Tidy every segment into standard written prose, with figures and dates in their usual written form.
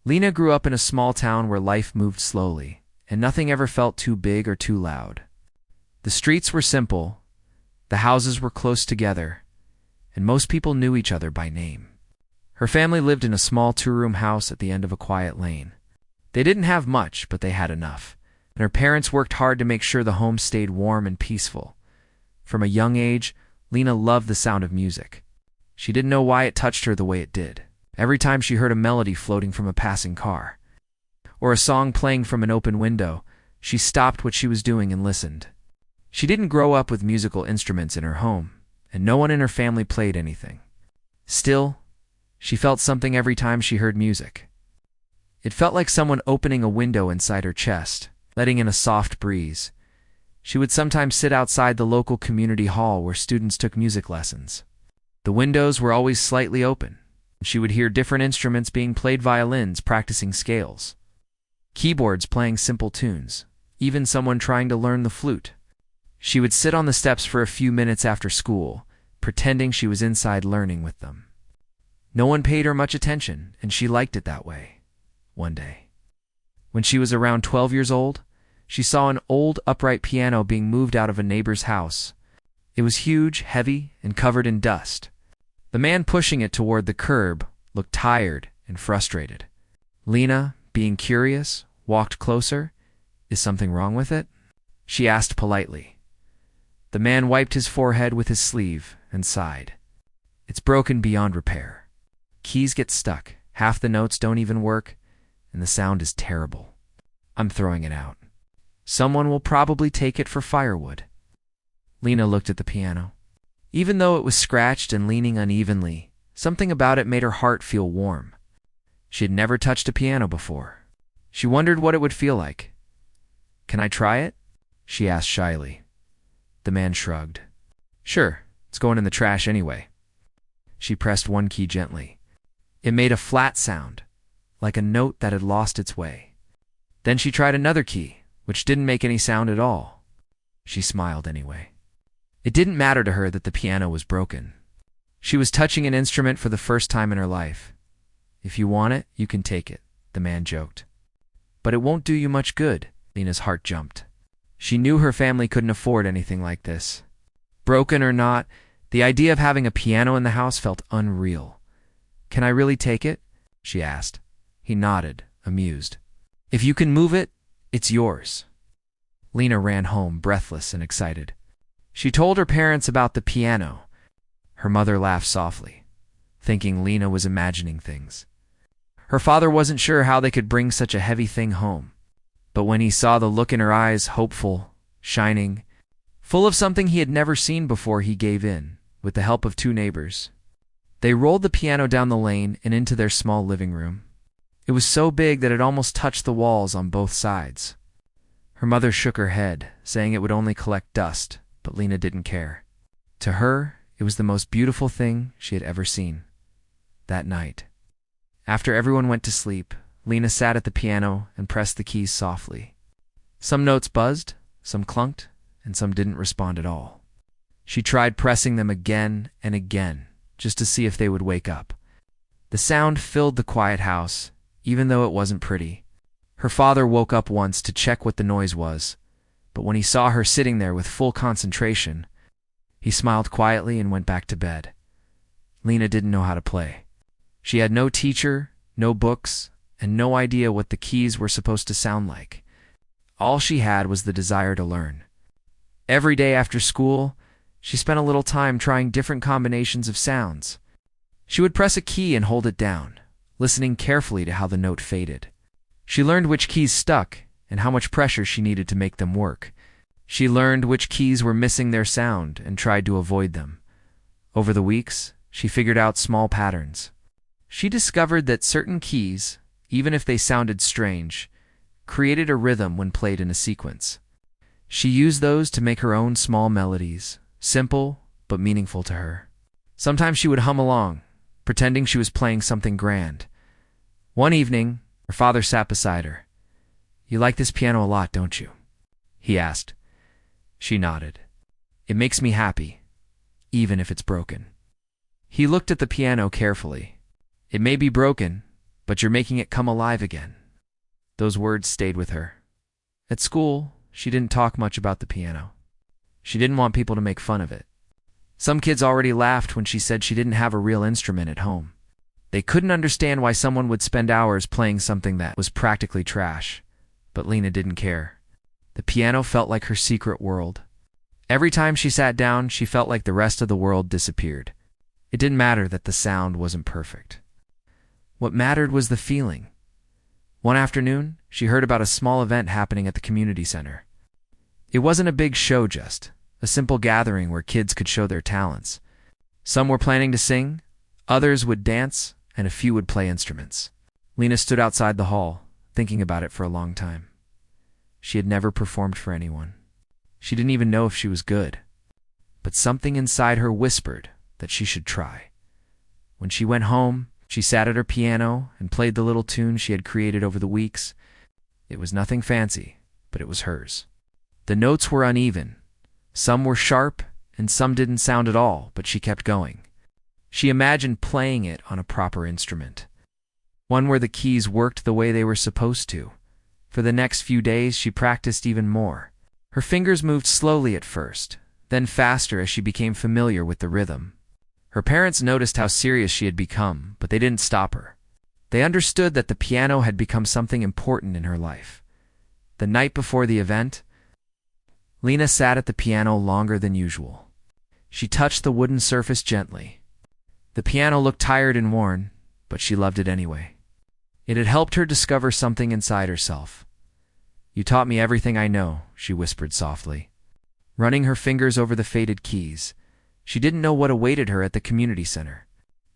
Lena grew up in a small town where life moved slowly, and nothing ever felt too big or too loud. The streets were simple, the houses were close together, and most people knew each other by name. Her family lived in a small two-room house at the end of a quiet lane. They didn't have much, but they had enough, and her parents worked hard to make sure the home stayed warm and peaceful. From a young age, Lena loved the sound of music. She didn't know why it touched her the way it did. Every time she heard a melody floating from a passing car, or a song playing from an open window, she stopped what she was doing and listened. She didn't grow up with musical instruments in her home, and no one in her family played anything. Still, she felt something every time she heard music. It felt like someone opening a window inside her chest, letting in a soft breeze. She would sometimes sit outside the local community hall where students took music lessons. The windows were always slightly open. She would hear different instruments being played: violins practicing scales, keyboards playing simple tunes, even someone trying to learn the flute. She would sit on the steps for a few minutes after school, pretending she was inside learning with them. No one paid her much attention, and she liked it that way. One day, when she was around 12 years old, she saw an old upright piano being moved out of a neighbor's house. It was huge, heavy, and covered in dust. The man pushing it toward the curb looked tired and frustrated. Lena, being curious, walked closer. "Is something wrong with it?" she asked politely. The man wiped his forehead with his sleeve and sighed. "It's broken beyond repair. Keys get stuck, half the notes don't even work, and the sound is terrible. I'm throwing it out. Someone will probably take it for firewood." Lena looked at the piano. Even though it was scratched and leaning unevenly, something about it made her heart feel warm. She had never touched a piano before. She wondered what it would feel like. "Can I try it?" she asked shyly. The man shrugged. "Sure, it's going in the trash anyway." She pressed one key gently. It made a flat sound, like a note that had lost its way. Then she tried another key, which didn't make any sound at all. She smiled anyway. It didn't matter to her that the piano was broken. She was touching an instrument for the first time in her life. "If you want it, you can take it," the man joked. "But it won't do you much good." Lena's heart jumped. She knew her family couldn't afford anything like this. Broken or not, the idea of having a piano in the house felt unreal. "Can I really take it?" she asked. He nodded, amused. "If you can move it, it's yours." Lena ran home, breathless and excited. She told her parents about the piano. Her mother laughed softly, thinking Lena was imagining things. Her father wasn't sure how they could bring such a heavy thing home. But when he saw the look in her eyes, hopeful, shining, full of something he had never seen before, he gave in, with the help of two neighbors. They rolled the piano down the lane and into their small living room. It was so big that it almost touched the walls on both sides. Her mother shook her head, saying it would only collect dust, but Lena didn't care. To her, it was the most beautiful thing she had ever seen. That night, after everyone went to sleep, Lena sat at the piano and pressed the keys softly. Some notes buzzed, some clunked, and some didn't respond at all. She tried pressing them again and again, just to see if they would wake up. The sound filled the quiet house, even though it wasn't pretty. Her father woke up once to check what the noise was, but when he saw her sitting there with full concentration, he smiled quietly and went back to bed. Lena didn't know how to play. She had no teacher, no books, and no idea what the keys were supposed to sound like. All she had was the desire to learn. Every day after school, she spent a little time trying different combinations of sounds. She would press a key and hold it down, listening carefully to how the note faded. She learned which keys stuck and how much pressure she needed to make them work. She learned which keys were missing their sound and tried to avoid them. Over the weeks, she figured out small patterns. She discovered that certain keys, even if they sounded strange, created a rhythm when played in a sequence. She used those to make her own small melodies, simple but meaningful to her. Sometimes she would hum along, pretending she was playing something grand. One evening, her father sat beside her. "You like this piano a lot, don't you?" he asked. She nodded. "It makes me happy, even if it's broken." He looked at the piano carefully. "It may be broken, but you're making it come alive again." Those words stayed with her. At school, she didn't talk much about the piano. She didn't want people to make fun of it. Some kids already laughed when she said she didn't have a real instrument at home. They couldn't understand why someone would spend hours playing something that was practically trash. But Lena didn't care. The piano felt like her secret world. Every time she sat down, she felt like the rest of the world disappeared. It didn't matter that the sound wasn't perfect. What mattered was the feeling. One afternoon, she heard about a small event happening at the community center. It wasn't a big show, just a simple gathering where kids could show their talents. Some were planning to sing, others would dance, and a few would play instruments. Lena stood outside the hall, thinking about it for a long time. She had never performed for anyone. She didn't even know if she was good. But something inside her whispered that she should try. When she went home, she sat at her piano and played the little tune she had created over the weeks. It was nothing fancy, but it was hers. The notes were uneven. Some were sharp, and some didn't sound at all, but she kept going. She imagined playing it on a proper instrument, one where the keys worked the way they were supposed to. For the next few days, she practiced even more. Her fingers moved slowly at first, then faster as she became familiar with the rhythm. Her parents noticed how serious she had become, but they didn't stop her. They understood that the piano had become something important in her life. The night before the event, Lena sat at the piano longer than usual. She touched the wooden surface gently. The piano looked tired and worn, but she loved it anyway. It had helped her discover something inside herself. "You taught me everything I know," she whispered softly. Running her fingers over the faded keys, she didn't know what awaited her at the community center.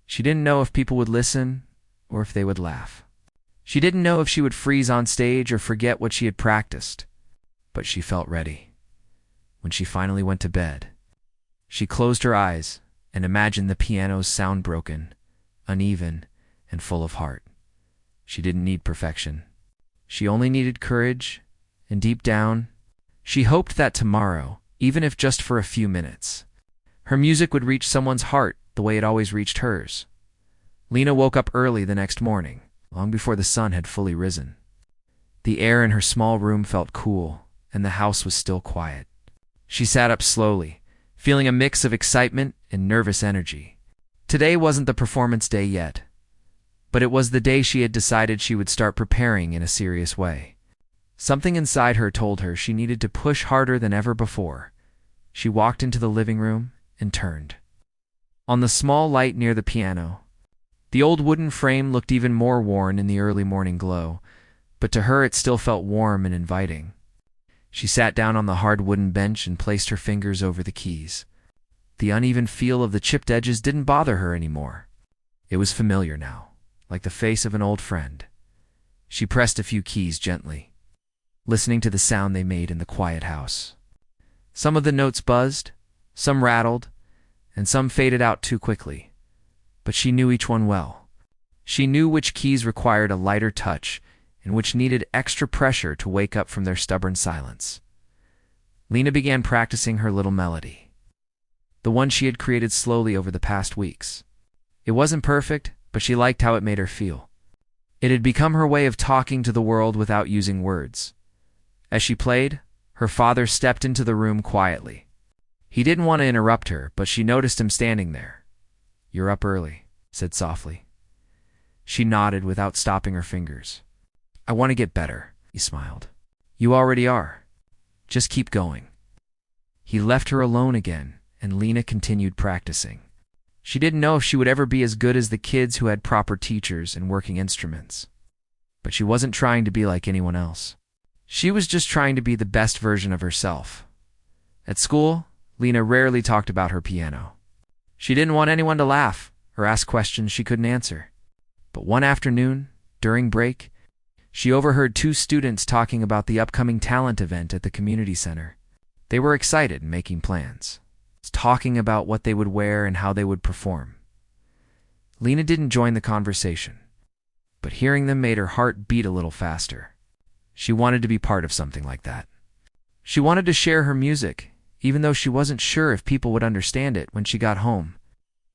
She didn't know if people would listen or if they would laugh. She didn't know if she would freeze on stage or forget what she had practiced, but she felt ready. When she finally went to bed, she closed her eyes and imagined the piano's sound broken, uneven, and full of heart. She didn't need perfection. She only needed courage, and deep down, she hoped that tomorrow, even if just for a few minutes, her music would reach someone's heart the way it always reached hers. Lena woke up early the next morning, long before the sun had fully risen. The air in her small room felt cool, and the house was still quiet. She sat up slowly, feeling a mix of excitement and nervous energy. Today wasn't the performance day yet, but it was the day she had decided she would start preparing in a serious way. Something inside her told her she needed to push harder than ever before. She walked into the living room and turned on the small light near the piano. The old wooden frame looked even more worn in the early morning glow, but to her it still felt warm and inviting. She sat down on the hard wooden bench and placed her fingers over the keys. The uneven feel of the chipped edges didn't bother her anymore. It was familiar now, like the face of an old friend. She pressed a few keys gently, listening to the sound they made in the quiet house. Some of the notes buzzed, some rattled, and some faded out too quickly. But she knew each one well. She knew which keys required a lighter touch and which needed extra pressure to wake up from their stubborn silence. Lena began practicing her little melody, the one she had created slowly over the past weeks. It wasn't perfect, but she liked how it made her feel. It had become her way of talking to the world without using words. As she played, her father stepped into the room quietly. He didn't want to interrupt her, but she noticed him standing there. "You're up early," said softly. She nodded without stopping her fingers. "I want to get better," he smiled. "You already are. Just keep going." He left her alone again, and Lena continued practicing. She didn't know if she would ever be as good as the kids who had proper teachers and working instruments. But she wasn't trying to be like anyone else. She was just trying to be the best version of herself. At school, Lena rarely talked about her piano. She didn't want anyone to laugh or ask questions she couldn't answer. But one afternoon, during break, she overheard two students talking about the upcoming talent event at the community center. They were excited and making plans, talking about what they would wear and how they would perform. Lena didn't join the conversation, but hearing them made her heart beat a little faster. She wanted to be part of something like that. She wanted to share her music, even though she wasn't sure if people would understand it when she got home.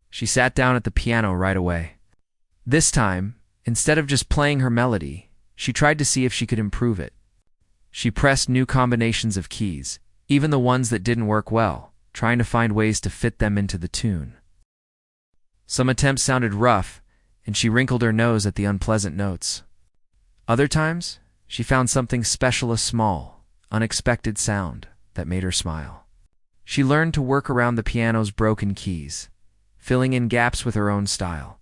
She sat down at the piano right away. This time, Instead of just playing her melody, she tried to see if she could improve it. She pressed new combinations of keys, even the ones that didn't work well, trying to find ways to fit them into the tune. Some attempts sounded rough, and she wrinkled her nose at the unpleasant notes. Other times, she found something special, a small, unexpected sound that made her smile. She learned to work around the piano's broken keys, filling in gaps with her own style.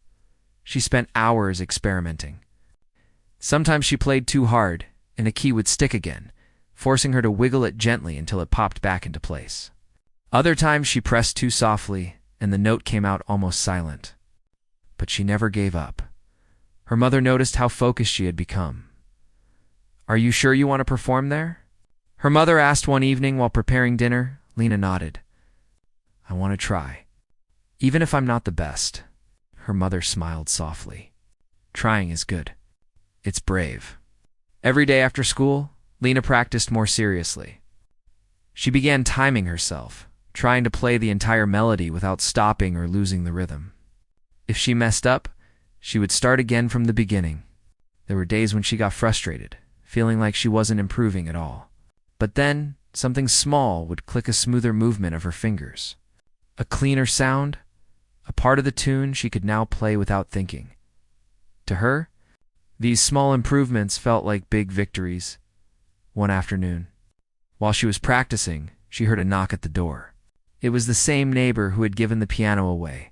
She spent hours experimenting. Sometimes she played too hard, and a key would stick again, forcing her to wiggle it gently until it popped back into place. Other times she pressed too softly, and the note came out almost silent. But she never gave up. Her mother noticed how focused she had become. "Are you sure you want to perform there?" her mother asked one evening while preparing dinner. Lena nodded. "I want to try. Even if I'm not the best." Her mother smiled softly. "Trying is good. It's brave." Every day after school, Lena practiced more seriously. She began timing herself, trying to play the entire melody without stopping or losing the rhythm. If she messed up, she would start again from the beginning. There were days when she got frustrated, feeling like she wasn't improving at all. But then, something small would click, a smoother movement of her fingers, a cleaner sound, a part of the tune she could now play without thinking. To her, these small improvements felt like big victories. One afternoon, while she was practicing, she heard a knock at the door. It was the same neighbor who had given the piano away.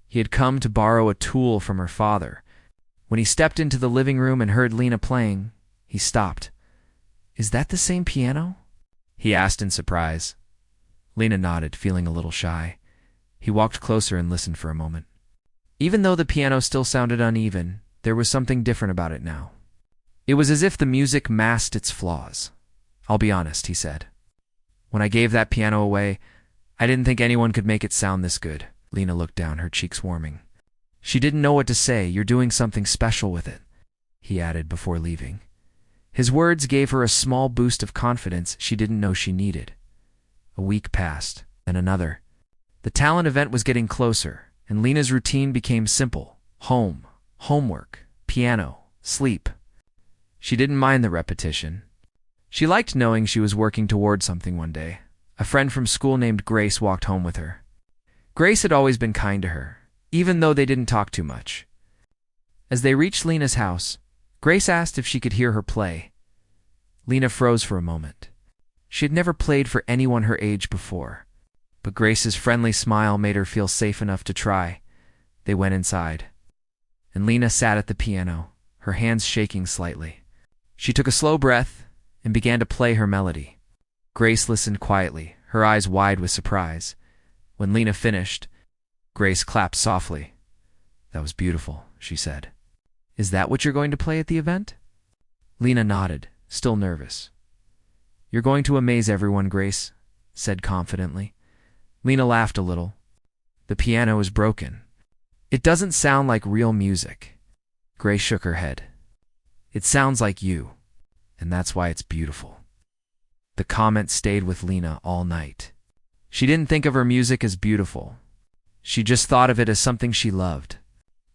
He had come to borrow a tool from her father. When he stepped into the living room and heard Lena playing, he stopped. "Is that the same piano?" he asked in surprise. Lena nodded, feeling a little shy. He walked closer and listened for a moment. Even though the piano still sounded uneven, there was something different about it now. It was as if the music masked its flaws. "I'll be honest," he said. "When I gave that piano away, I didn't think anyone could make it sound this good." Lena looked down, her cheeks warming. She didn't know what to say. "You're doing something special with it," he added before leaving. His words gave her a small boost of confidence she didn't know she needed. A week passed, then another. The talent event was getting closer, and Lena's routine became simple. Home, homework, piano, sleep. She didn't mind the repetition. She liked knowing she was working toward something. One day, a friend from school named Grace walked home with her. Grace had always been kind to her, even though they didn't talk too much. As they reached Lena's house, Grace asked if she could hear her play. Lena froze for a moment. She had never played for anyone her age before, but Grace's friendly smile made her feel safe enough to try. They went inside, and Lena sat at the piano, her hands shaking slightly. She took a slow breath and began to play her melody. Grace listened quietly, her eyes wide with surprise. When Lena finished, Grace clapped softly. "That was beautiful," she said. "Is that what you're going to play at the event?" Lena nodded, still nervous. "You're going to amaze everyone," Grace said confidently. Lena laughed a little. "The piano is broken. It doesn't sound like real music." Grace shook her head. "It sounds like you, and that's why it's beautiful." The comment stayed with Lena all night. She didn't think of her music as beautiful. She just thought of it as something she loved.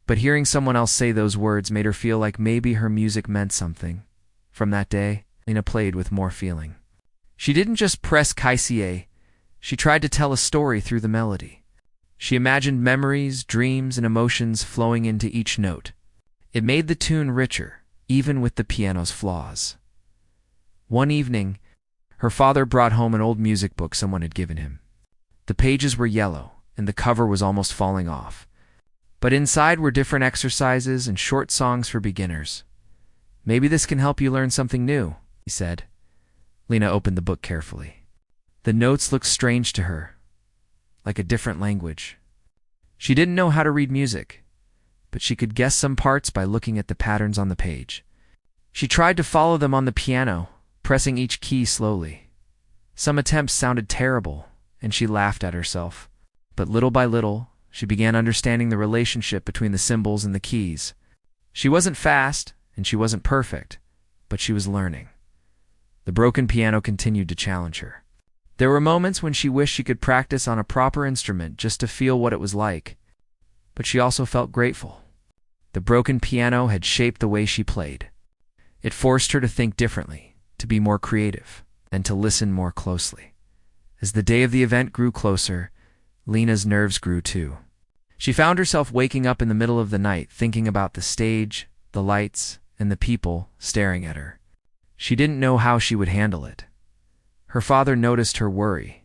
But hearing someone else say those words made her feel like maybe her music meant something. From that day, Lena played with more feeling. She didn't just press Kaisier. She tried to tell a story through the melody. She imagined memories, dreams, and emotions flowing into each note. It made the tune richer, even with the piano's flaws. One evening, her father brought home an old music book someone had given him. The pages were yellow, and the cover was almost falling off. But inside were different exercises and short songs for beginners. "Maybe this can help you learn something new," he said. Lena opened the book carefully. The notes looked strange to her, like a different language. She didn't know how to read music, but she could guess some parts by looking at the patterns on the page. She tried to follow them on the piano, pressing each key slowly. Some attempts sounded terrible, and she laughed at herself. But little by little, she began understanding the relationship between the symbols and the keys. She wasn't fast, and she wasn't perfect, but she was learning. The broken piano continued to challenge her. There were moments when she wished she could practice on a proper instrument just to feel what it was like, but she also felt grateful. The broken piano had shaped the way she played. It forced her to think differently, to be more creative, and to listen more closely. As the day of the event grew closer, Lena's nerves grew too. She found herself waking up in the middle of the night thinking about the stage, the lights, and the people staring at her. She didn't know how she would handle it. Her father noticed her worry.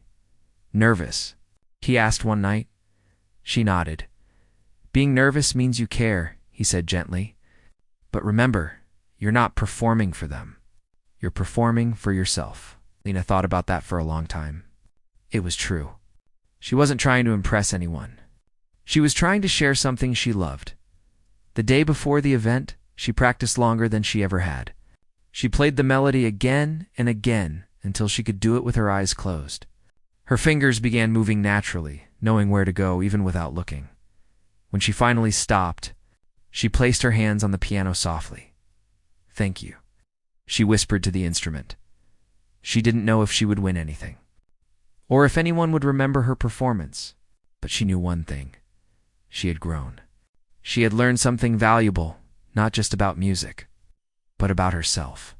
"Nervous?" he asked one night. She nodded. "Being nervous means you care," he said gently. "But remember, you're not performing for them. You're performing for yourself." Lena thought about that for a long time. It was true. She wasn't trying to impress anyone. She was trying to share something she loved. The day before the event, she practiced longer than she ever had. She played the melody again and again until she could do it with her eyes closed. Her fingers began moving naturally, knowing where to go even without looking. When she finally stopped, she placed her hands on the piano softly. "Thank you," she whispered to the instrument. She didn't know if she would win anything, or if anyone would remember her performance, but she knew one thing. She had grown. She had learned something valuable, not just about music, but about herself.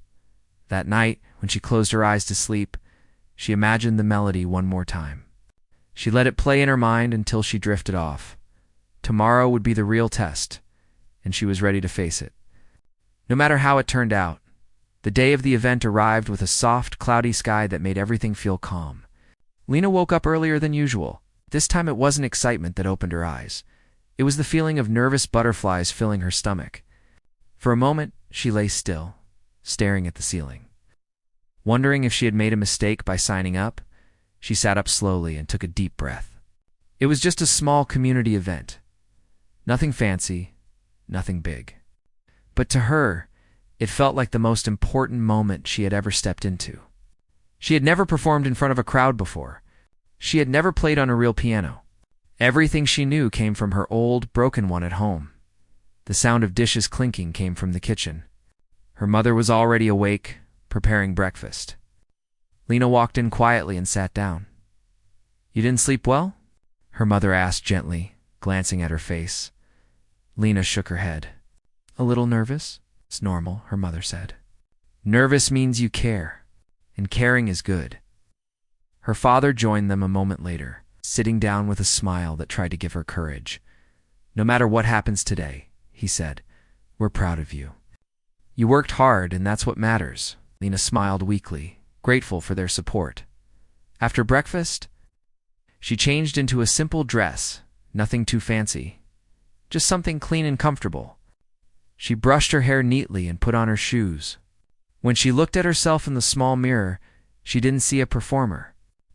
That night, when she closed her eyes to sleep, she imagined the melody one more time. She let it play in her mind until she drifted off. Tomorrow would be the real test, and she was ready to face it. No matter how it turned out, the day of the event arrived with a soft, cloudy sky that made everything feel calm. Lena woke up earlier than usual. This time it wasn't excitement that opened her eyes. It was the feeling of nervous butterflies filling her stomach. For a moment, she lay still, staring at the ceiling. Wondering if she had made a mistake by signing up, she sat up slowly and took a deep breath. It was just a small community event. Nothing fancy, nothing big. But to her, it felt like the most important moment she had ever stepped into. She had never performed in front of a crowd before. She had never played on a real piano. Everything she knew came from her old, broken one at home. The sound of dishes clinking came from the kitchen. Her mother was already awake, preparing breakfast. Lena walked in quietly and sat down. "You didn't sleep well?" her mother asked gently, glancing at her face. Lena shook her head. "A little nervous?" "It's normal," her mother said. "Nervous means you care, and caring is good." Her father joined them a moment later, sitting down with a smile that tried to give her courage. "No matter what happens today," he said, "we're proud of you. You worked hard, and that's what matters." Lena smiled weakly, grateful for their support. After breakfast, she changed into a simple dress, nothing too fancy, just something clean and comfortable. She brushed her hair neatly and put on her shoes. When she looked at herself in the small mirror, she didn't see a performer.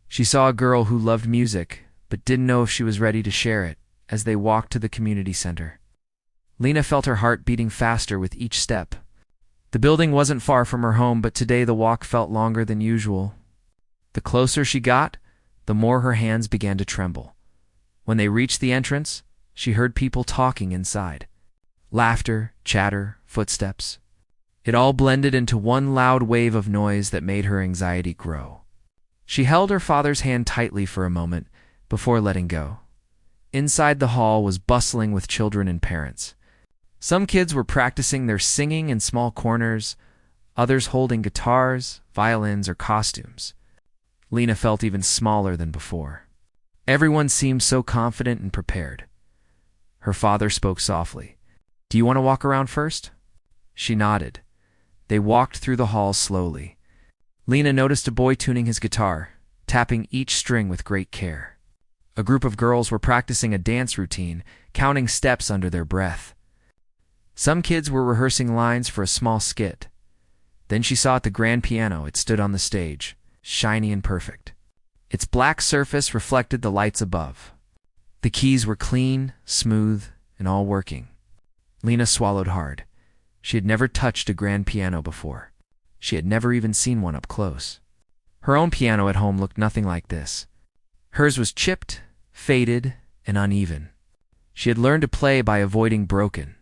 She saw a girl who loved music, but didn't know if she was ready to share it, as they walked to the community center. Lena felt her heart beating faster with each step. The building wasn't far from her home, but today the walk felt longer than usual. The closer she got, the more her hands began to tremble. When they reached the entrance, she heard people talking inside. Laughter, chatter, footsteps. It all blended into one loud wave of noise that made her anxiety grow. She held her father's hand tightly for a moment before letting go. Inside the hall was bustling with children and parents. Some kids were practicing their singing in small corners, others holding guitars, violins, or costumes. Lena felt even smaller than before. Everyone seemed so confident and prepared. Her father spoke softly. "Do you want to walk around first?" She nodded. They walked through the hall slowly. Lena noticed a boy tuning his guitar, tapping each string with great care. A group of girls were practicing a dance routine, counting steps under their breath. Some kids were rehearsing lines for a small skit. Then she saw at the grand piano it stood on the stage, shiny and perfect. Its black surface reflected the lights above. The keys were clean, smooth, and all working. Lena swallowed hard. She had never touched a grand piano before. She had never even seen one up close. Her own piano at home looked nothing like this. Hers was chipped, faded, and uneven. She had learned to play by avoiding broken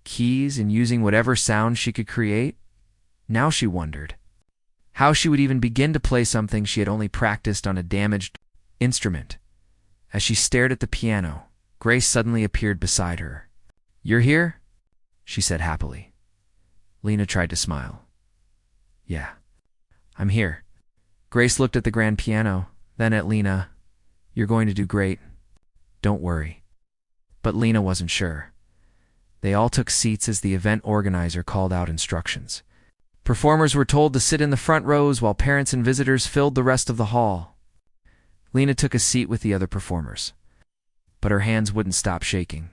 keys and using whatever sound she could create. Now she wondered how she would even begin to play something she had only practiced on a damaged instrument. As she stared at the piano, Grace suddenly appeared beside her. "You're here?" she said happily. Lena tried to smile. Yeah, I'm here. Grace looked at the grand piano, then at Lena. You're going to do great. Don't worry. But Lena wasn't sure. They all took seats as the event organizer called out instructions. Performers were told to sit in the front rows while parents and visitors filled the rest of the hall. Lena took a seat with the other performers, but her hands wouldn't stop shaking.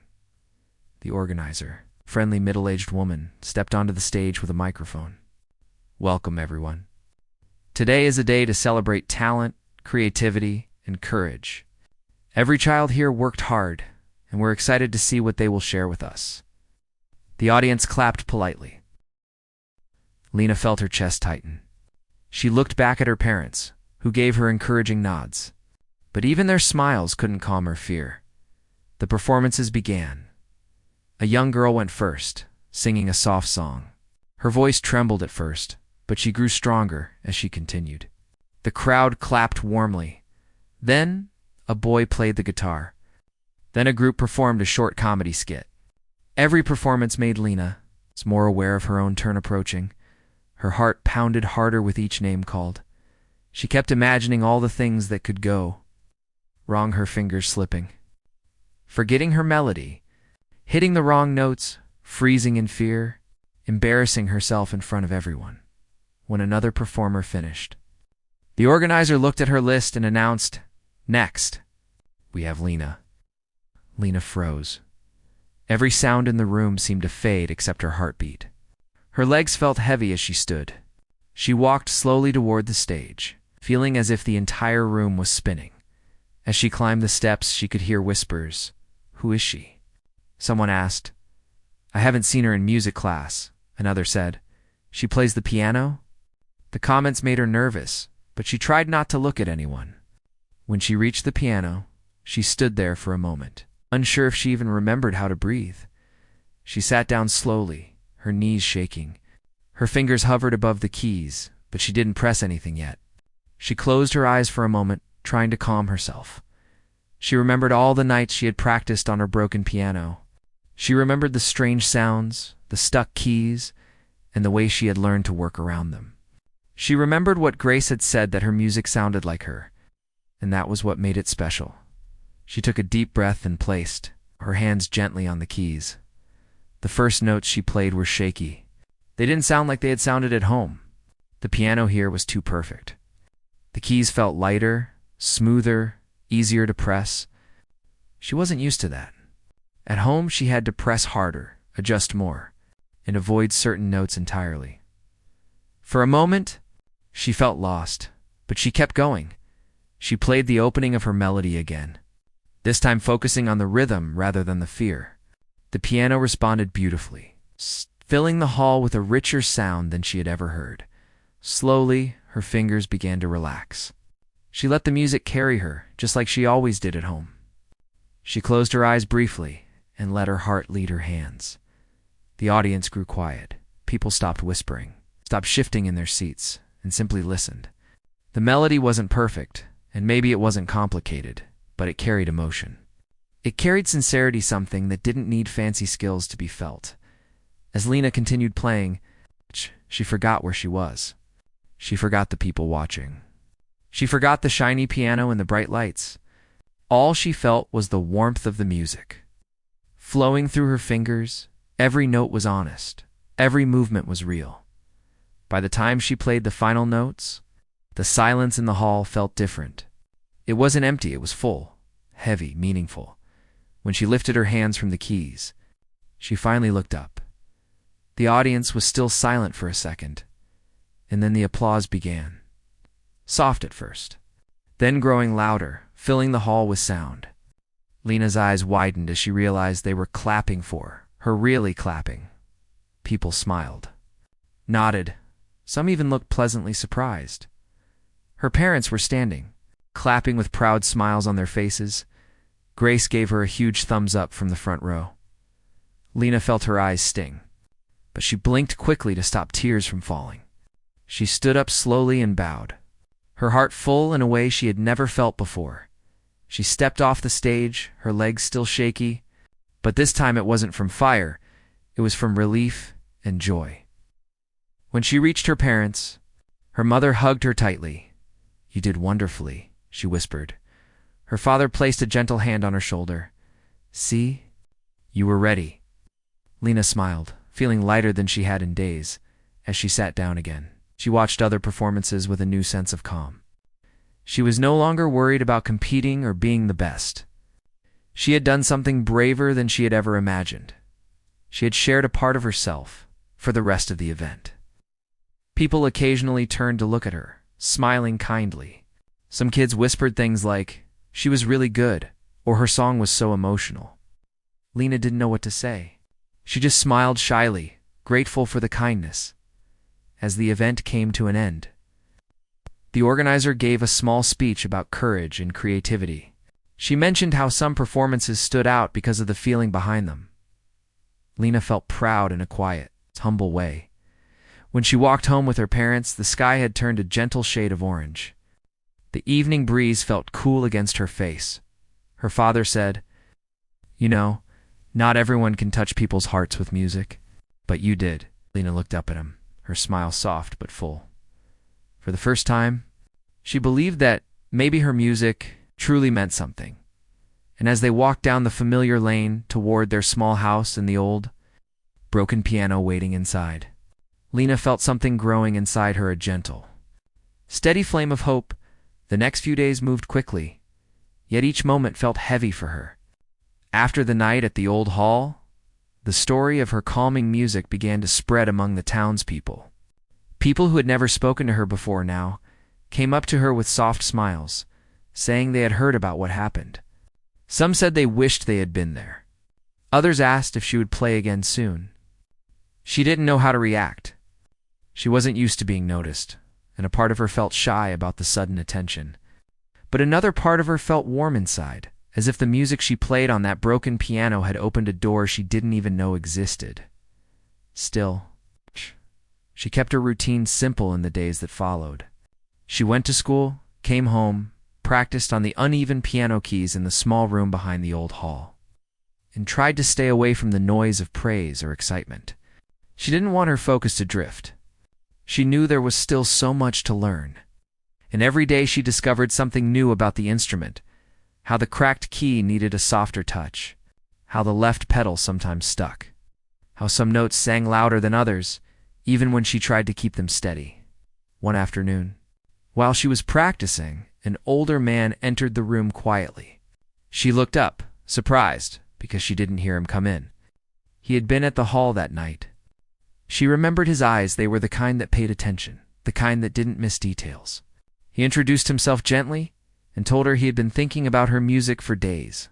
The organizer, a friendly middle-aged woman, stepped onto the stage with a microphone. Welcome, everyone. Today is a day to celebrate talent, creativity, and courage. Every child here worked hard, and we're excited to see what they will share with us. The audience clapped politely. Lena felt her chest tighten. She looked back at her parents, who gave her encouraging nods. But even their smiles couldn't calm her fear. The performances began. A young girl went first, singing a soft song. Her voice trembled at first, but she grew stronger as she continued. The crowd clapped warmly. Then, a boy played the guitar. Then a group performed a short comedy skit. Every performance made Lena more aware of her own turn approaching. Her heart pounded harder with each name called. She kept imagining all the things that could go wrong, her fingers slipping, forgetting her melody, hitting the wrong notes, freezing in fear, embarrassing herself in front of everyone. When another performer finished, the organizer looked at her list and announced, "Next, we have Lena." Lena froze. Every sound in the room seemed to fade except her heartbeat. Her legs felt heavy as she stood. She walked slowly toward the stage, feeling as if the entire room was spinning. As she climbed the steps, she could hear whispers. Who is she? Someone asked. I haven't seen her in music class, another said. She plays the piano? The comments made her nervous, but she tried not to look at anyone. When she reached the piano, she stood there for a moment, unsure if she even remembered how to breathe. She sat down slowly, her knees shaking. Her fingers hovered above the keys, but she didn't press anything yet. She closed her eyes for a moment, trying to calm herself. She remembered all the nights she had practiced on her broken piano. She remembered the strange sounds, the stuck keys, and the way she had learned to work around them. She remembered what Grace had said, that her music sounded like her, and that was what made it special. She took a deep breath and placed her hands gently on the keys. The first notes she played were shaky. They didn't sound like they had sounded at home. The piano here was too perfect. The keys felt lighter, smoother, easier to press. She wasn't used to that. At home, she had to press harder, adjust more, and avoid certain notes entirely. For a moment, she felt lost, but she kept going. She played the opening of her melody again, this time focusing on the rhythm rather than the fear. The piano responded beautifully, filling the hall with a richer sound than she had ever heard. Slowly, her fingers began to relax. She let the music carry her, just like she always did at home. She closed her eyes briefly and let her heart lead her hands. The audience grew quiet. People stopped whispering, stopped shifting in their seats, and simply listened. The melody wasn't perfect, and maybe it wasn't complicated, but it carried emotion. It carried sincerity, something that didn't need fancy skills to be felt. As Lena continued playing, she forgot where she was. She forgot the people watching. She forgot the shiny piano and the bright lights. All she felt was the warmth of the music. Flowing through her fingers, every note was honest. Every movement was real. By the time she played the final notes, the silence in the hall felt different. It wasn't empty, it was full, heavy, meaningful. When she lifted her hands from the keys, she finally looked up. The audience was still silent for a second, and then the applause began. Soft at first, then growing louder, filling the hall with sound. Lena's eyes widened as she realized they were clapping for her, really clapping. People smiled, nodded. Some even looked pleasantly surprised. Her parents were standing, clapping with proud smiles on their faces. Grace gave her a huge thumbs up from the front row. Lena felt her eyes sting, but she blinked quickly to stop tears from falling. She stood up slowly and bowed, her heart full in a way she had never felt before. She stepped off the stage, her legs still shaky, but this time it wasn't from fire, It was from relief and joy. When she reached her parents, her mother hugged her tightly. "You did wonderfully," she whispered. Her father placed a gentle hand on her shoulder. "See? You were ready." Lena smiled, feeling lighter than she had in days. As she sat down again, she watched other performances with a new sense of calm. She was no longer worried about competing or being the best. She had done something braver than she had ever imagined. She had shared a part of herself for the rest of the event. People occasionally turned to look at her, smiling kindly. Some kids whispered things like, "She was really good," or "Her song was so emotional." Lena didn't know what to say. She just smiled shyly, grateful for the kindness. As the event came to an end, the organizer gave a small speech about courage and creativity. She mentioned how some performances stood out because of the feeling behind them. Lena felt proud in a quiet, humble way. When she walked home with her parents, the sky had turned a gentle shade of orange. The evening breeze felt cool against her face. Her father said, "You know, not everyone can touch people's hearts with music, but you did." Lena looked up at him, her smile soft but full. For the first time, she believed that maybe her music truly meant something. And as they walked down the familiar lane toward their small house and the old, broken piano waiting inside, Lena felt something growing inside her, a gentle, steady flame of hope. The next few days moved quickly, yet each moment felt heavy for her. After the night at the old hall, the story of her calming music began to spread among the townspeople. People who had never spoken to her before now came up to her with soft smiles, saying they had heard about what happened. Some said they wished they had been there. Others asked if she would play again soon. She didn't know how to react. She wasn't used to being noticed, and a part of her felt shy about the sudden attention. But another part of her felt warm inside, as if the music she played on that broken piano had opened a door she didn't even know existed. Still, she kept her routine simple in the days that followed. She went to school, came home, practiced on the uneven piano keys in the small room behind the old hall, and tried to stay away from the noise of praise or excitement. She didn't want her focus to drift. She knew there was still so much to learn, and every day she discovered something new about the instrument, how the cracked key needed a softer touch, how the left pedal sometimes stuck, how some notes sang louder than others, even when she tried to keep them steady. One afternoon, while she was practicing, an older man entered the room quietly. She looked up, surprised, because she didn't hear him come in. He had been at the hall that night. She remembered his eyes. They were the kind that paid attention, the kind that didn't miss details. He introduced himself gently and told her he had been thinking about her music for days.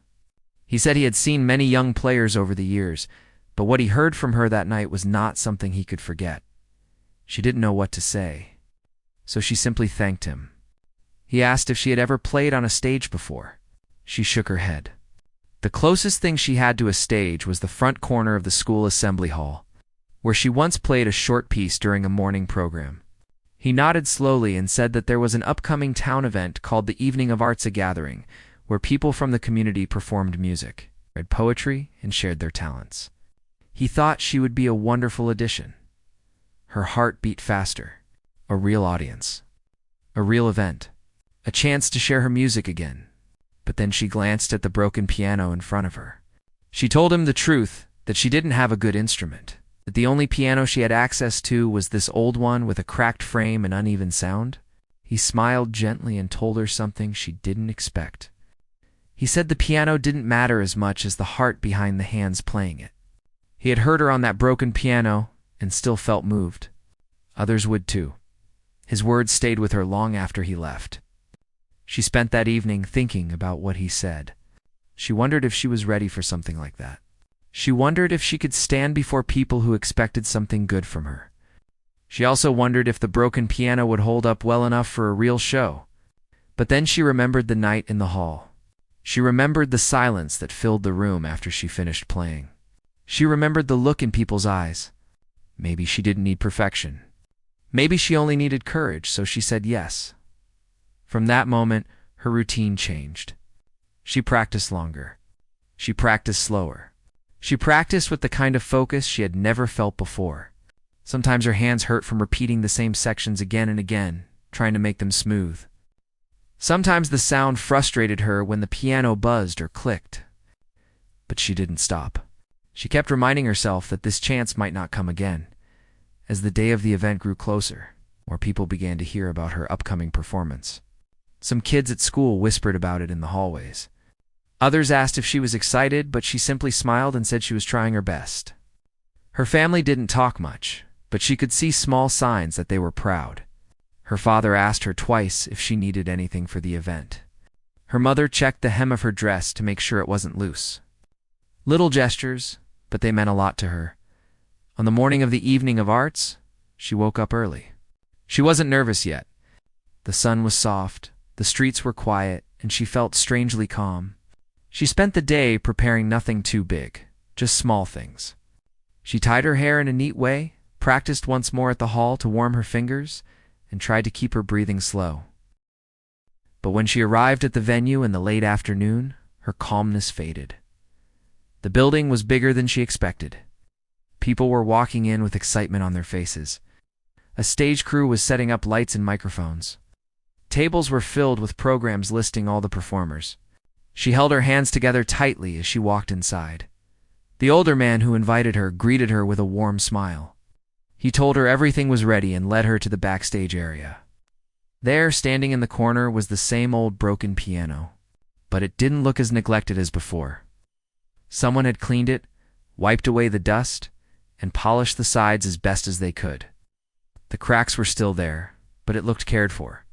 He said he had seen many young players over the years, but what he heard from her that night was not something he could forget. She didn't know what to say, so she simply thanked him. He asked if she had ever played on a stage before. She shook her head. The closest thing she had to a stage was the front corner of the school assembly hall, where she once played a short piece during a morning program. He nodded slowly and said that there was an upcoming town event called the Evening of Arts, a gathering where people from the community performed music, read poetry, and shared their talents. He thought she would be a wonderful addition. Her heart beat faster. A real audience. A real event. A chance to share her music again. But then she glanced at the broken piano in front of her. She told him the truth, that she didn't have a good instrument, that the only piano she had access to was this old one with a cracked frame and uneven sound. He smiled gently and told her something she didn't expect. He said the piano didn't matter as much as the heart behind the hands playing it. He had heard her on that broken piano and still felt moved. Others would too. His words stayed with her long after he left. She spent that evening thinking about what he said. She wondered if she was ready for something like that. She wondered if she could stand before people who expected something good from her. She also wondered if the broken piano would hold up well enough for a real show. But then she remembered the night in the hall. She remembered the silence that filled the room after she finished playing. She remembered the look in people's eyes. Maybe she didn't need perfection. Maybe she only needed courage, so she said yes. From that moment, her routine changed. She practiced longer. She practiced slower. She practiced with the kind of focus she had never felt before. Sometimes her hands hurt from repeating the same sections again and again, trying to make them smooth. Sometimes the sound frustrated her when the piano buzzed or clicked. But she didn't stop. She kept reminding herself that this chance might not come again. As the day of the event grew closer, more people began to hear about her upcoming performance. Some kids at school whispered about it in the hallways. Others asked if she was excited, but she simply smiled and said she was trying her best. Her family didn't talk much, but she could see small signs that they were proud. Her father asked her twice if she needed anything for the event. Her mother checked the hem of her dress to make sure it wasn't loose. Little gestures, but they meant a lot to her. On the morning of the evening of arts, she woke up early. She wasn't nervous yet. The sun was soft, the streets were quiet, and she felt strangely calm. She spent the day preparing nothing too big, just small things. She tied her hair in a neat way, practiced once more at the hall to warm her fingers, and tried to keep her breathing slow. But when she arrived at the venue in the late afternoon, her calmness faded. The building was bigger than she expected. People were walking in with excitement on their faces. A stage crew was setting up lights and microphones. Tables were filled with programs listing all the performers. She held her hands together tightly as she walked inside. The older man who invited her greeted her with a warm smile. He told her everything was ready and led her to the backstage area. There, standing in the corner, was the same old broken piano, but it didn't look as neglected as before. Someone had cleaned it, wiped away the dust, and polished the sides as best as they could. The cracks were still there, but it looked cared for.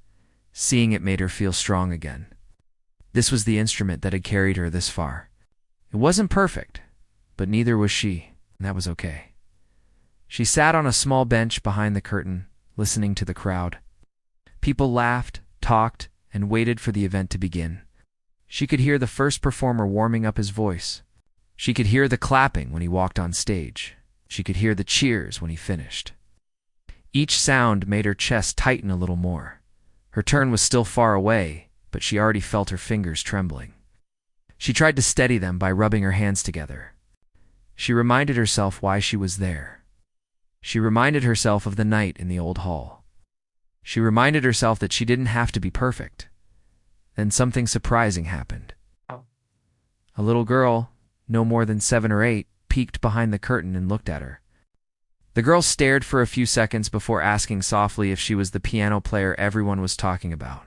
Seeing it made her feel strong again. This was the instrument that had carried her this far. It wasn't perfect, but neither was she, and that was okay. She sat on a small bench behind the curtain, listening to the crowd. People laughed, talked, and waited for the event to begin. She could hear the first performer warming up his voice. She could hear the clapping when he walked on stage. She could hear the cheers when he finished. Each sound made her chest tighten a little more. Her turn was still far away, but she already felt her fingers trembling. She tried to steady them by rubbing her hands together. She reminded herself why she was there. She reminded herself of the night in the old hall. She reminded herself that she didn't have to be perfect. Then something surprising happened. A little girl, no more than 7 or 8, peeked behind the curtain and looked at her. The girl stared for a few seconds before asking softly if she was the piano player everyone was talking about.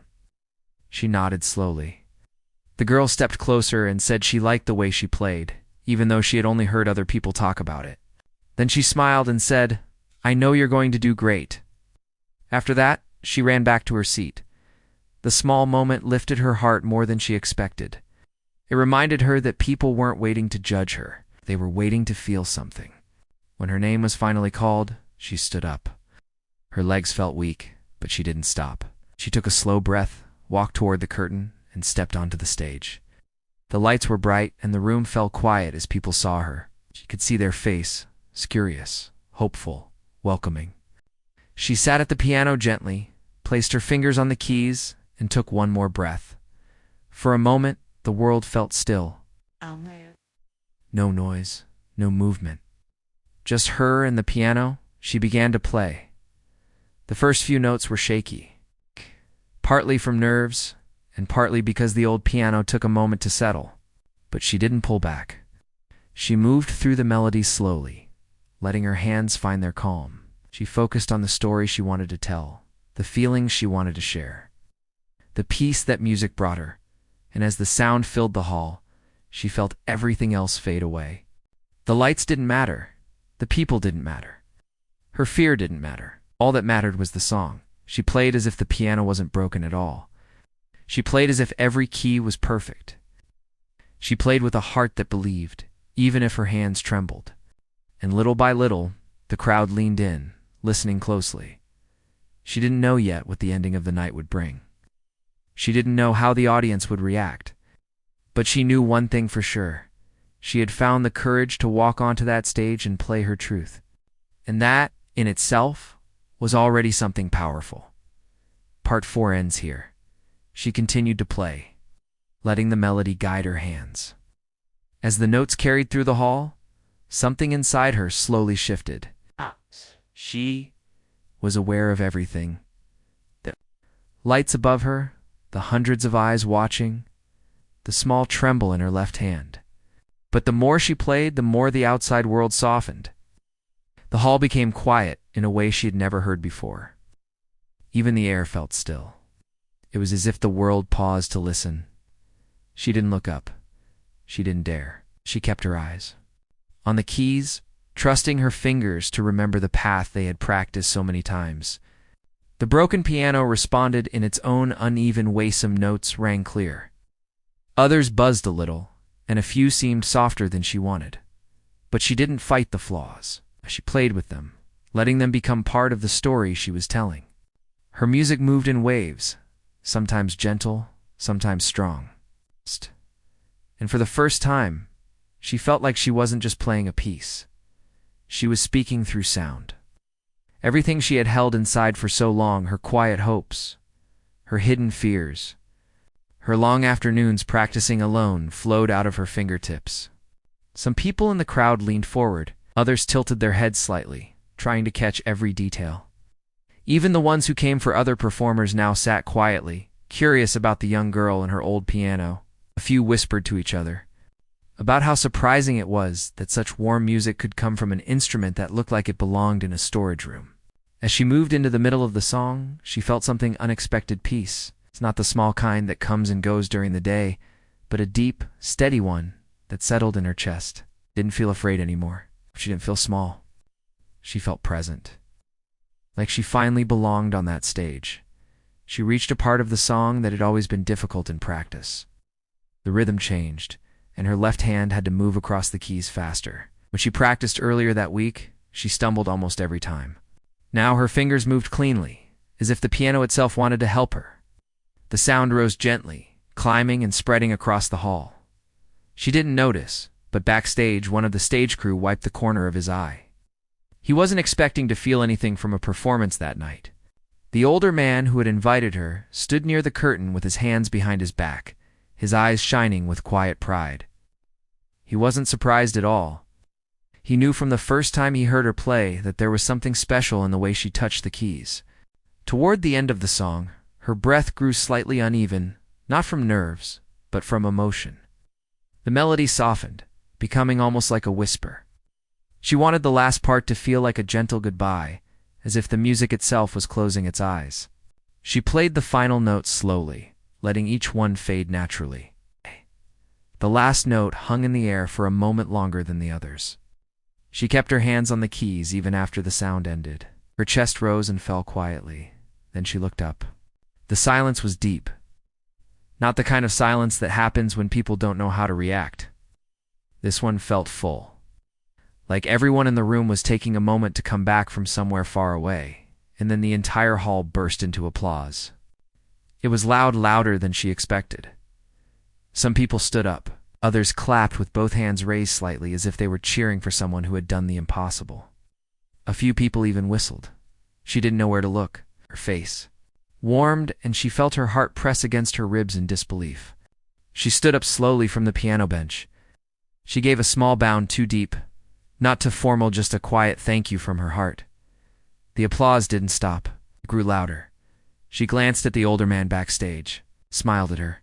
She nodded slowly. The girl stepped closer and said she liked the way she played, even though she had only heard other people talk about it. Then she smiled and said, "I know you're going to do great." After that, she ran back to her seat. The small moment lifted her heart more than she expected. It reminded her that people weren't waiting to judge her. They were waiting to feel something. When her name was finally called, she stood up. Her legs felt weak, but she didn't stop. She took a slow breath, walked toward the curtain, and stepped onto the stage. The lights were bright, and the room fell quiet as people saw her. She could see their face, curious, hopeful, welcoming. She sat at the piano gently, placed her fingers on the keys, and took one more breath. For a moment, the world felt still. No noise, no movement. Just her and the piano. She began to play. The first few notes were shaky, partly from nerves, and partly because the old piano took a moment to settle. But she didn't pull back. She moved through the melody slowly, letting her hands find their calm. She focused on the story she wanted to tell, the feelings she wanted to share, the peace that music brought her. And as the sound filled the hall, she felt everything else fade away. The lights didn't matter. The people didn't matter. Her fear didn't matter. All that mattered was the song. She played as if the piano wasn't broken at all. She played as if every key was perfect. She played with a heart that believed, even if her hands trembled. And little by little, the crowd leaned in, listening closely. She didn't know yet what the ending of the night would bring. She didn't know how the audience would react. But she knew one thing for sure. She had found the courage to walk onto that stage and play her truth. And that, in itself, was already something powerful. Part 4 ends here. She continued to play, letting the melody guide her hands. As the notes carried through the hall, something inside her slowly shifted. She was aware of everything. The lights above her, the hundreds of eyes watching, the small tremble in her left hand. But the more she played, the more the outside world softened. The hall became quiet in a way she had never heard before. Even the air felt still. It was as if the world paused to listen. She didn't look up. She didn't dare. She kept her eyes on the keys, trusting her fingers to remember the path they had practiced so many times. The broken piano responded in its own uneven way. Some notes rang clear. Others buzzed a little, and a few seemed softer than she wanted. But she didn't fight the flaws. She played with them, letting them become part of the story she was telling. Her music moved in waves, sometimes gentle, sometimes strong. And for the first time, she felt like she wasn't just playing a piece. She was speaking through sound. Everything she had held inside for so long, her quiet hopes, her hidden fears, her long afternoons practicing alone, flowed out of her fingertips. Some people in the crowd leaned forward. Others tilted their heads slightly, trying to catch every detail. Even the ones who came for other performers now sat quietly, curious about the young girl and her old piano. A few whispered to each other about how surprising it was that such warm music could come from an instrument that looked like it belonged in a storage room. As she moved into the middle of the song, she felt something unexpected. Peace. It's not the small kind that comes and goes during the day, but a deep, steady one that settled in her chest. Didn't feel afraid anymore. She didn't feel small. She felt present. Like she finally belonged on that stage. She reached a part of the song that had always been difficult in practice. The rhythm changed, and her left hand had to move across the keys faster. When she practiced earlier that week, she stumbled almost every time. Now her fingers moved cleanly, as if the piano itself wanted to help her. The sound rose gently, climbing and spreading across the hall. She didn't notice, but backstage, one of the stage crew wiped the corner of his eye. He wasn't expecting to feel anything from a performance that night. The older man who had invited her stood near the curtain with his hands behind his back, his eyes shining with quiet pride. He wasn't surprised at all. He knew from the first time he heard her play that there was something special in the way she touched the keys. Toward the end of the song, her breath grew slightly uneven, not from nerves, but from emotion. The melody softened, becoming almost like a whisper. She wanted the last part to feel like a gentle goodbye, as if the music itself was closing its eyes. She played the final notes slowly, letting each one fade naturally. The last note hung in the air for a moment longer than the others. She kept her hands on the keys even after the sound ended. Her chest rose and fell quietly. Then she looked up. The silence was deep. Not the kind of silence that happens when people don't know how to react. This one felt full. Like everyone in the room was taking a moment to come back from somewhere far away, and then the entire hall burst into applause. It was loud, louder than she expected. Some people stood up. Others clapped with both hands raised slightly as if they were cheering for someone who had done the impossible. A few people even whistled. She didn't know where to look. Her face warmed, and she felt her heart press against her ribs in disbelief. She stood up slowly from the piano bench. She gave a small bound, too deep, not too formal, just a quiet thank you from her heart. The applause didn't stop. It grew louder. She glanced at the older man backstage, smiled at her.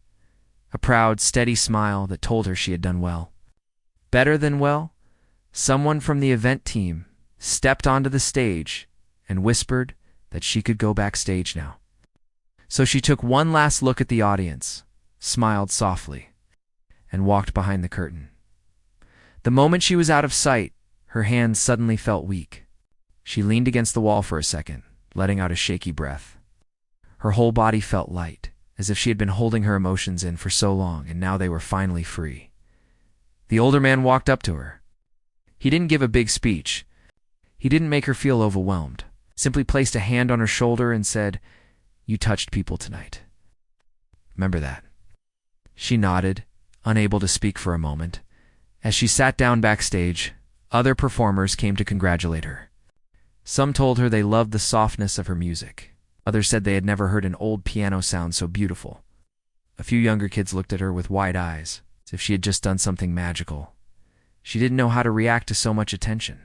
A proud, steady smile that told her she had done well. Better than well, someone from the event team stepped onto the stage and whispered that she could go backstage now. So she took one last look at the audience, smiled softly, and walked behind the curtain. The moment she was out of sight, her hands suddenly felt weak. She leaned against the wall for a second, letting out a shaky breath. Her whole body felt light, as if she had been holding her emotions in for so long, and now they were finally free. The older man walked up to her. He didn't give a big speech. He didn't make her feel overwhelmed. Simply placed a hand on her shoulder and said, "You touched people tonight. Remember that." She nodded, unable to speak for a moment. As she sat down backstage, other performers came to congratulate her. Some told her they loved the softness of her music. Others said they had never heard an old piano sound so beautiful. A few younger kids looked at her with wide eyes, as if she had just done something magical. She didn't know how to react to so much attention.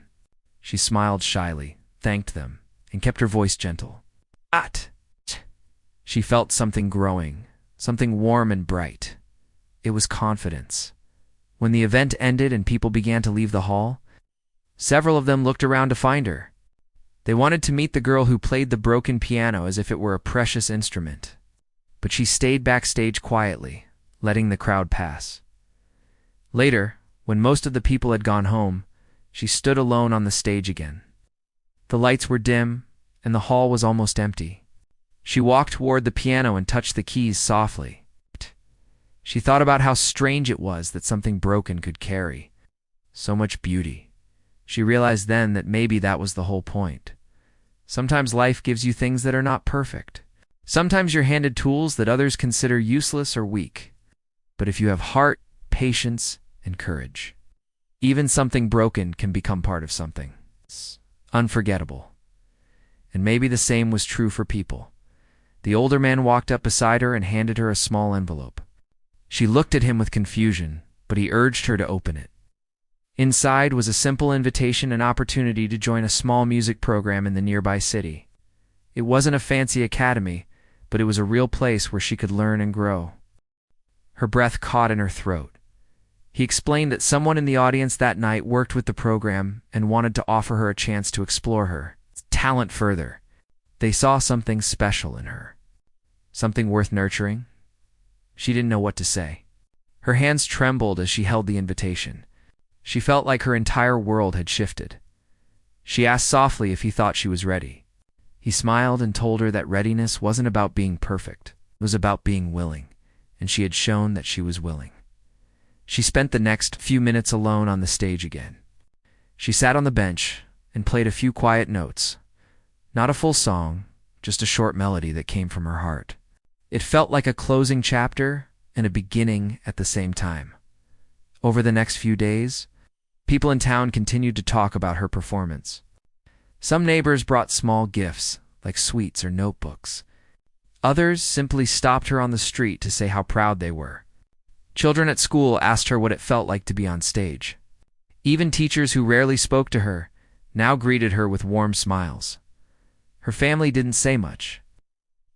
She smiled shyly, thanked them, and kept her voice gentle. At! She felt something growing, something warm and bright. It was confidence. When the event ended and people began to leave the hall, several of them looked around to find her. They wanted to meet the girl who played the broken piano as if it were a precious instrument. But she stayed backstage quietly, letting the crowd pass. Later, when most of the people had gone home, she stood alone on the stage again. The lights were dim, and the hall was almost empty. She walked toward the piano and touched the keys softly. She thought about how strange it was that something broken could carry so much beauty. She realized then that maybe that was the whole point. Sometimes life gives you things that are not perfect. Sometimes you're handed tools that others consider useless or weak. But if you have heart, patience, and courage, even something broken can become part of something unforgettable. And maybe the same was true for people. The older man walked up beside her and handed her a small envelope. She looked at him with confusion, but he urged her to open it. Inside was a simple invitation and opportunity to join a small music program in the nearby city. It wasn't a fancy academy, but it was a real place where she could learn and grow. Her breath caught in her throat. He explained that someone in the audience that night worked with the program and wanted to offer her a chance to explore her talent further. They saw something special in her, something worth nurturing. She didn't know what to say. Her hands trembled as she held the invitation. She felt like her entire world had shifted. She asked softly if he thought she was ready. He smiled and told her that readiness wasn't about being perfect. It was about being willing, and she had shown that she was willing. She spent the next few minutes alone on the stage again. She sat on the bench and played a few quiet notes. Not a full song, just a short melody that came from her heart. It felt like a closing chapter and a beginning at the same time. Over the next few days, people in town continued to talk about her performance. Some neighbors brought small gifts, like sweets or notebooks. Others simply stopped her on the street to say how proud they were. Children at school asked her what it felt like to be on stage. Even teachers who rarely spoke to her now greeted her with warm smiles. Her family didn't say much,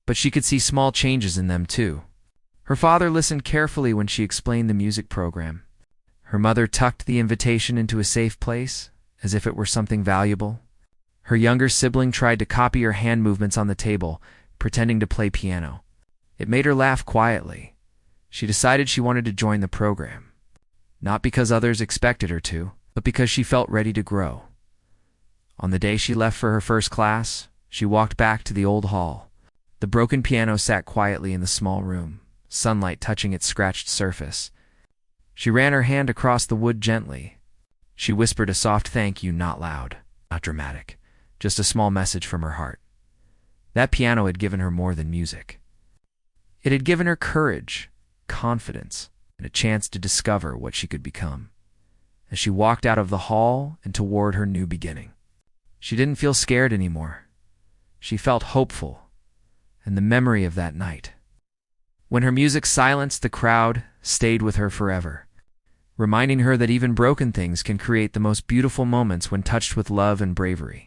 but she could see small changes in them too. Her father listened carefully when she explained the music program. Her mother tucked the invitation into a safe place, as if it were something valuable. Her younger sibling tried to copy her hand movements on the table, pretending to play piano. It made her laugh quietly. She decided she wanted to join the program, not because others expected her to, but because she felt ready to grow. On the day she left for her first class, she walked back to the old hall. The broken piano sat quietly in the small room, sunlight touching its scratched surface. She ran her hand across the wood gently. She whispered a soft thank you, not loud, not dramatic, just a small message from her heart. That piano had given her more than music. It had given her courage, confidence, and a chance to discover what she could become. As she walked out of the hall and toward her new beginning, she didn't feel scared anymore. She felt hopeful, and the memory of that night, when her music silenced the crowd, stayed with her forever, reminding her that even broken things can create the most beautiful moments when touched with love and bravery.